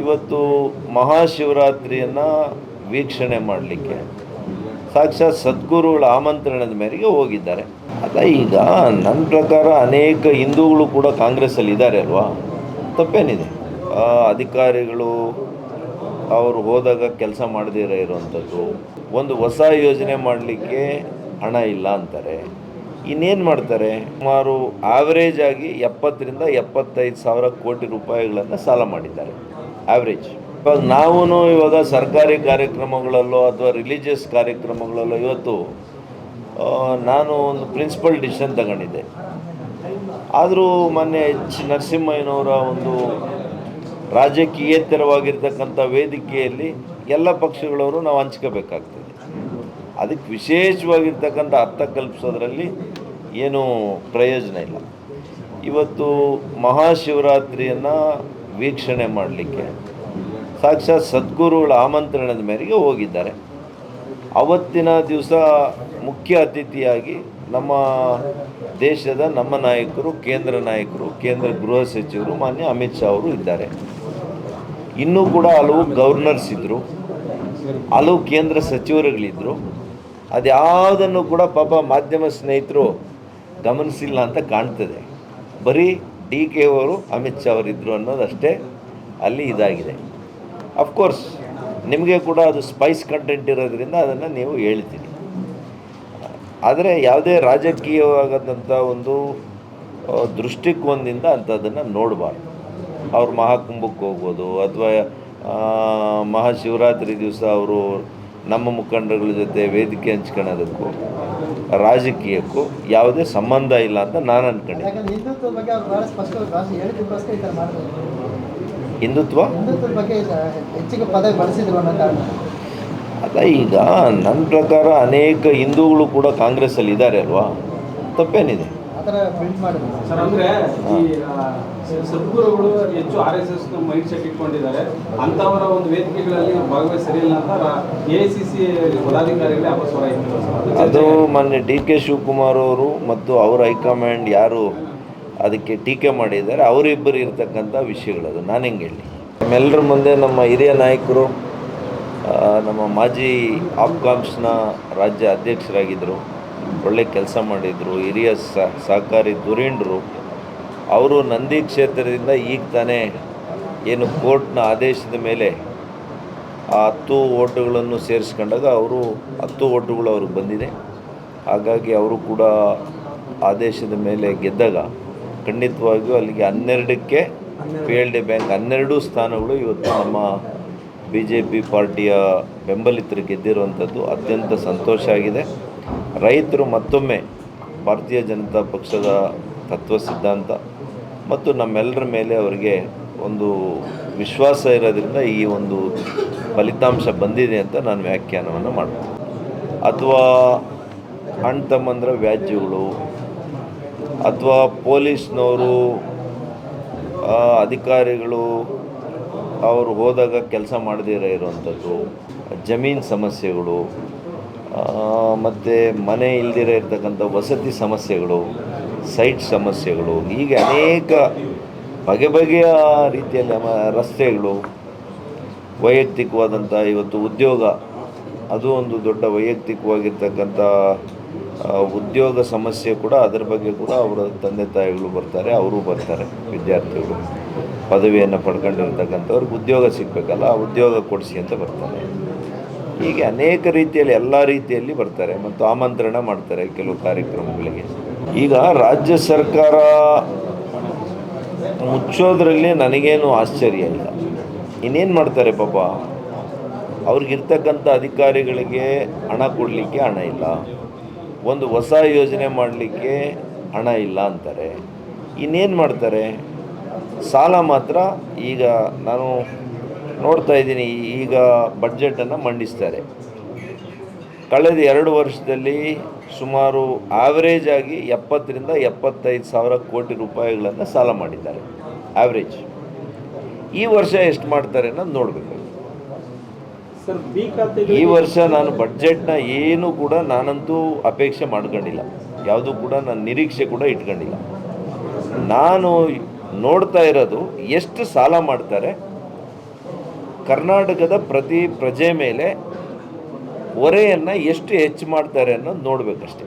ಇವತ್ತು ಮಹಾಶಿವರಾತ್ರಿಯನ್ನು ವೀಕ್ಷಣೆ ಮಾಡಲಿಕ್ಕೆ ಸಾಕ್ಷಾತ್ ಸದ್ಗುರುಗಳ ಆಮಂತ್ರಣದ ಮೇರೆಗೆ ಹೋಗಿದ್ದಾರೆ. ಅಲ್ಲ, ಈಗ ನನ್ನ ಪ್ರಕಾರ ಅನೇಕ ಹಿಂದೂಗಳು ಕೂಡ ಕಾಂಗ್ರೆಸ್ಸಲ್ಲಿ ಇದ್ದಾರೆ ಅಲ್ವಾ, ತಪ್ಪೇನಿದೆ? ಅಧಿಕಾರಿಗಳು ಅವರು ಹೋದಾಗ ಕೆಲಸ ಮಾಡದೇ ಇರೋವಂಥದ್ದು, ಒಂದು ಹೊಸ ಯೋಜನೆ ಮಾಡಲಿಕ್ಕೆ ಹಣ ಇಲ್ಲ ಅಂತಾರೆ. ಇನ್ನೇನು ಮಾಡ್ತಾರೆ? ಸುಮಾರು ಆವ್ರೇಜ್ ಆಗಿ 70ರಿಂದ 75 ಸಾವಿರ ಕೋಟಿ ರೂಪಾಯಿಗಳನ್ನು ಸಾಲ ಮಾಡಿದ್ದಾರೆ, ಆವ್ರೇಜ್. ಇವಾಗ ಇವಾಗ ಸರ್ಕಾರಿ ಕಾರ್ಯಕ್ರಮಗಳಲ್ಲೋ ಅಥವಾ ರಿಲಿಜಿಯಸ್ ಕಾರ್ಯಕ್ರಮಗಳಲ್ಲೋ ಇವತ್ತು ನಾನು ಒಂದು ಪ್ರಿನ್ಸಿಪಲ್ ಡಿಸಿಷನ್ ತಗೊಂಡಿದ್ದೆ. ಆದರೂ ಮೊನ್ನೆ ನರಸಿಂಹಯ್ಯನವರ ಒಂದು ರಾಜಕೀಯೇತರವಾಗಿರ್ತಕ್ಕಂಥ ವೇದಿಕೆಯಲ್ಲಿ ಎಲ್ಲ ಪಕ್ಷಗಳವರು ನಾವು ಹಂಚ್ಕೋಬೇಕಾಗ್ತದೆ. ಅದಕ್ಕೆ ವಿಶೇಷವಾಗಿರ್ತಕ್ಕಂಥ ಅರ್ಥ ಕಲ್ಪಿಸೋದ್ರಲ್ಲಿ ಏನೂ ಪ್ರಯೋಜನ ಇಲ್ಲ. ಇವತ್ತು ಮಹಾಶಿವರಾತ್ರಿಯನ್ನು ವೀಕ್ಷಣೆ ಮಾಡಲಿಕ್ಕೆ ಸಾಕ್ಷಾತ್ ಸದ್ಗುರುಗಳ ಆಮಂತ್ರಣದ ಮೇರೆಗೆ ಹೋಗಿದ್ದಾರೆ. ಅವತ್ತಿನ ದಿವಸ ಮುಖ್ಯ ಅತಿಥಿಯಾಗಿ ನಮ್ಮ ದೇಶದ ನಮ್ಮ ನಾಯಕರು, ಕೇಂದ್ರ ಗೃಹ ಸಚಿವರು ಮಾನ್ಯ ಅಮಿತ್ ಶಾ ಅವರು ಇದ್ದಾರೆ. ಇನ್ನೂ ಕೂಡ ಹಲವು ಗವರ್ನರ್ಸ್ ಇದ್ದರು, ಹಲವು ಕೇಂದ್ರ ಸಚಿವರುಗಳಿದ್ದರು. ಅದ್ಯಾವುದನ್ನು ಕೂಡ ಪಾಪ ಮಾಧ್ಯಮ ಸ್ನೇಹಿತರು ಗಮನಿಸಿಲ್ಲ ಅಂತ ಕಾಣ್ತದೆ. ಬರೀ DK ಅವರು, ಅಮಿತ್ ಶಾ ಅವರಿದ್ದರು ಅನ್ನೋದಷ್ಟೇ ಅಲ್ಲಿ ಇದಾಗಿದೆ. ಅಫ್ಕೋರ್ಸ್ ನಿಮಗೆ ಕೂಡ ಅದು ಸ್ಪೈಸ್ ಕಂಟೆಂಟ್ ಇರೋದ್ರಿಂದ ಅದನ್ನು ನೀವು ಹೇಳ್ತೀರಿ. ಆದರೆ ಯಾವುದೇ ರಾಜಕೀಯವಾಗದಂಥ ಒಂದು ದೃಷ್ಟಿಕೋನದಿಂದ ಅಂಥದ್ದನ್ನು ನೋಡಬಾರ್ದು. ಅವ್ರು ಮಹಾಕುಂಭಕ್ಕೆ ಹೋಗ್ಬೋದು ಅಥವಾ ಮಹಾಶಿವರಾತ್ರಿ ದಿವಸ ಅವರು ನಮ್ಮ ಮುಖಂಡರುಗಳ ಜೊತೆ ವೇದಿಕೆ ಹಂಚ್ಕೊಳ್ಳೋದಕ್ಕೂ ರಾಜಕೀಯಕ್ಕೂ ಯಾವುದೇ ಸಂಬಂಧ ಇಲ್ಲ ಅಂತ ನಾನು ಅಂದ್ಕೊಂಡಿದ್ದೆ. ಹಿಂದುತ್ವ ಅಲ್ಲ, ಈಗ ನನ್ನ ಪ್ರಕಾರ ಅನೇಕ ಹಿಂದೂಗಳು ಕೂಡ ಕಾಂಗ್ರೆಸ್ಸಲ್ಲಿ ಇದ್ದಾರೆ ಅಲ್ವಾ, ತಪ್ಪೇನಿದೆ? ಸರ್, ಅಂದ್ರೆ ಈ ಸದ್ಗುರುಗಳು ಹೆಚ್ಚು RSS ಮೈಂಡ್ ಸೆಟ್ ಇಟ್ಕೊಂಡಿದ್ದಾರೆ. ಅಂತವರ ಒಂದು ವೇದಿಕೆಗಳಲ್ಲಿ ಭಾಗವಹಿಸಲಿಲ್ಲ ಅಂತ AICC ಪದಾಧಿಕಾರಿಗಳೇ ಅಪಸ್ವರ ಇತ್ತು. ಅದು ಮೊನ್ನೆ DK ಶಿವಕುಮಾರ್ ಅವರು ಮತ್ತು ಅವರ ಹೈಕಮಾಂಡ್ ಯಾರು ಅದಕ್ಕೆ ಟೀಕೆ ಮಾಡಿದ್ದಾರೆ, ಅವರಿಬ್ಬರು ಇರ್ತಕ್ಕಂಥ ವಿಷಯಗಳದು. ನಾನು ಹೆಂಗೆ ಹೇಳಿ? ನಮ್ಮೆಲ್ಲರ ಮುಂದೆ ನಮ್ಮ ಹಿರಿಯ ನಾಯಕರು, ನಮ್ಮ ಮಾಜಿ ಆಪ್ಕಾಮ್ಸ್ನ ರಾಜ್ಯ ಅಧ್ಯಕ್ಷರಾಗಿದ್ದರು, ಒಳ್ಳೆ ಕೆಲಸ ಮಾಡಿದರು, ಹಿರಿಯ ಸಹಕಾರಿ ಧುರೀಣರು. ಅವರು ನಂದಿ ಕ್ಷೇತ್ರದಿಂದ ಈಗ ತಾನೇ ಏನು ಕೋರ್ಟ್ನ ಆದೇಶದ ಮೇಲೆ ಆ 10 ಓಟುಗಳನ್ನು ಸೇರಿಸ್ಕೊಂಡಾಗ 10 ಓಟುಗಳು ಅವ್ರಿಗೆ ಬಂದಿದೆ. ಹಾಗಾಗಿ ಅವರು ಕೂಡ ಆದೇಶದ ಮೇಲೆ ಗೆದ್ದಾಗ ಖಂಡಿತವಾಗಿಯೂ ಅಲ್ಲಿಗೆ 12ಕ್ಕೆ PLD ಬ್ಯಾಂಕ್ 12 ಸ್ಥಾನಗಳು ಇವತ್ತು ನಮ್ಮ BJP ಪಾರ್ಟಿಯ ಬೆಂಬಲಿತರು ಗೆದ್ದಿರುವಂಥದ್ದು ಅತ್ಯಂತ ಸಂತೋಷ ಆಗಿದೆ. ರೈತರು ಮತ್ತೊಮ್ಮೆ ಭಾರತೀಯ ಜನತಾ ಪಕ್ಷದ ತತ್ವ ಸಿದ್ಧಾಂತ ಮತ್ತು ನಮ್ಮೆಲ್ಲರ ಮೇಲೆ ಅವರಿಗೆ ಒಂದು ವಿಶ್ವಾಸ ಇರೋದ್ರಿಂದ ಈ ಒಂದು ಫಲಿತಾಂಶ ಬಂದಿದೆ ಅಂತ ನಾನು ವ್ಯಾಖ್ಯಾನವನ್ನು ಮಾಡ್ತೀನಿ. ಅಥವಾ ಅಣ್ಣ ತಮ್ಮಂದ್ರ ವ್ಯಾಜ್ಯಗಳು ಅಥವಾ ಪೊಲೀಸ್ನವರು ಅಧಿಕಾರಿಗಳು ಅವರು ಹೋದಾಗ ಕೆಲಸ ಮಾಡದೇ ಇರೋವಂಥದ್ದು, ಜಮೀನು ಸಮಸ್ಯೆಗಳು, ಮತ್ತು ಮನೆ ಇಲ್ದಿರ ಇರ್ತಕ್ಕಂಥ ವಸತಿ ಸಮಸ್ಯೆಗಳು, ಸೈಟ್ ಸಮಸ್ಯೆಗಳು, ಹೀಗೆ ಅನೇಕ ಬಗೆಯ ರೀತಿಯಲ್ಲಿ ರಸ್ತೆಗಳು, ವೈಯಕ್ತಿಕವಾದಂಥ ಇವತ್ತು ಉದ್ಯೋಗ, ಅದು ಒಂದು ದೊಡ್ಡ ವೈಯಕ್ತಿಕವಾಗಿರ್ತಕ್ಕಂಥ ಉದ್ಯೋಗ ಸಮಸ್ಯೆ ಕೂಡ. ಅದರ ಬಗ್ಗೆ ಕೂಡ ಅವರ ತಂದೆ ತಾಯಿಗಳು ಬರ್ತಾರೆ, ಅವರು ಬರ್ತಾರೆ. ವಿದ್ಯಾರ್ಥಿಗಳು ಪದವಿಯನ್ನು ಪಡ್ಕೊಂಡಿರ್ತಕ್ಕಂಥವ್ರಿಗೆ ಉದ್ಯೋಗ ಸಿಗಬೇಕಲ್ಲ, ಆ ಉದ್ಯೋಗ ಕೊಡಿಸಿ ಅಂತ ಬರ್ತಾರೆ. ಹೀಗೆ ಅನೇಕ ರೀತಿಯಲ್ಲಿ ಎಲ್ಲ ರೀತಿಯಲ್ಲಿ ಬರ್ತಾರೆ ಮತ್ತು ಆಮಂತ್ರಣ ಮಾಡ್ತಾರೆ ಕೆಲವು ಕಾರ್ಯಕ್ರಮಗಳಿಗೆ. ಈಗ ರಾಜ್ಯ ಸರ್ಕಾರ ಮುಚ್ಚೋದ್ರಲ್ಲಿ ನನಗೇನು ಆಶ್ಚರ್ಯ ಇಲ್ಲ. ಇನ್ನೇನು ಮಾಡ್ತಾರೆ ಪಾಪ, ಅವ್ರಿಗಿರ್ತಕ್ಕಂಥ ಅಧಿಕಾರಿಗಳಿಗೆ ಹಣ ಕೊಡಲಿಕ್ಕೆ ಹಣ ಇಲ್ಲ, ಒಂದು ಹೊಸ ಯೋಜನೆ ಮಾಡಲಿಕ್ಕೆ ಹಣ ಇಲ್ಲ ಅಂತಾರೆ. ಇನ್ನೇನು ಮಾಡ್ತಾರೆ? ಸಾಲ ಮಾತ್ರ. ಈಗ ನಾನು ನೋಡ್ತಾ ಇದ್ದೀನಿ, ಈಗ ಬಡ್ಜೆಟನ್ನು ಮಂಡಿಸ್ತಾರೆ. ಕಳೆದ 2 ವರ್ಷದಲ್ಲಿ ಸುಮಾರು ಆವ್ರೇಜ್ ಆಗಿ 70ರಿಂದ 75 ಸಾವಿರ ಕೋಟಿ ರೂಪಾಯಿಗಳನ್ನು ಸಾಲ ಮಾಡಿದ್ದಾರೆ, ಆವ್ರೇಜ್. ಈ ವರ್ಷ ಎಷ್ಟು ಮಾಡ್ತಾರೆ ಅನ್ನೋದು ನೋಡಬೇಕು. ಈ ವರ್ಷ ನಾನು ಬಡ್ಜೆಟ್ನ ಏನು ಕೂಡ ನಾನಂತೂ ಅಪೇಕ್ಷೆ ಮಾಡ್ಕೊಂಡಿಲ್ಲ, ಯಾವುದೂ ಕೂಡ ನಾನು ನಿರೀಕ್ಷೆ ಕೂಡ ಇಟ್ಕೊಂಡಿಲ್ಲ. ನಾನು ನೋಡ್ತಾ ಇರೋದು ಎಷ್ಟು ಸಾಲ ಮಾಡ್ತಾರೆ ಕರ್ನಾಟಕದ ಪ್ರತಿ ಪ್ರಜೆ ಮೇಲೆ ಹೊರೆಯನ್ನು ಎಷ್ಟು ಹೆಚ್ಚು ಮಾಡ್ತಾರೆ ಅನ್ನೋದು ನೋಡಬೇಕಷ್ಟೆ.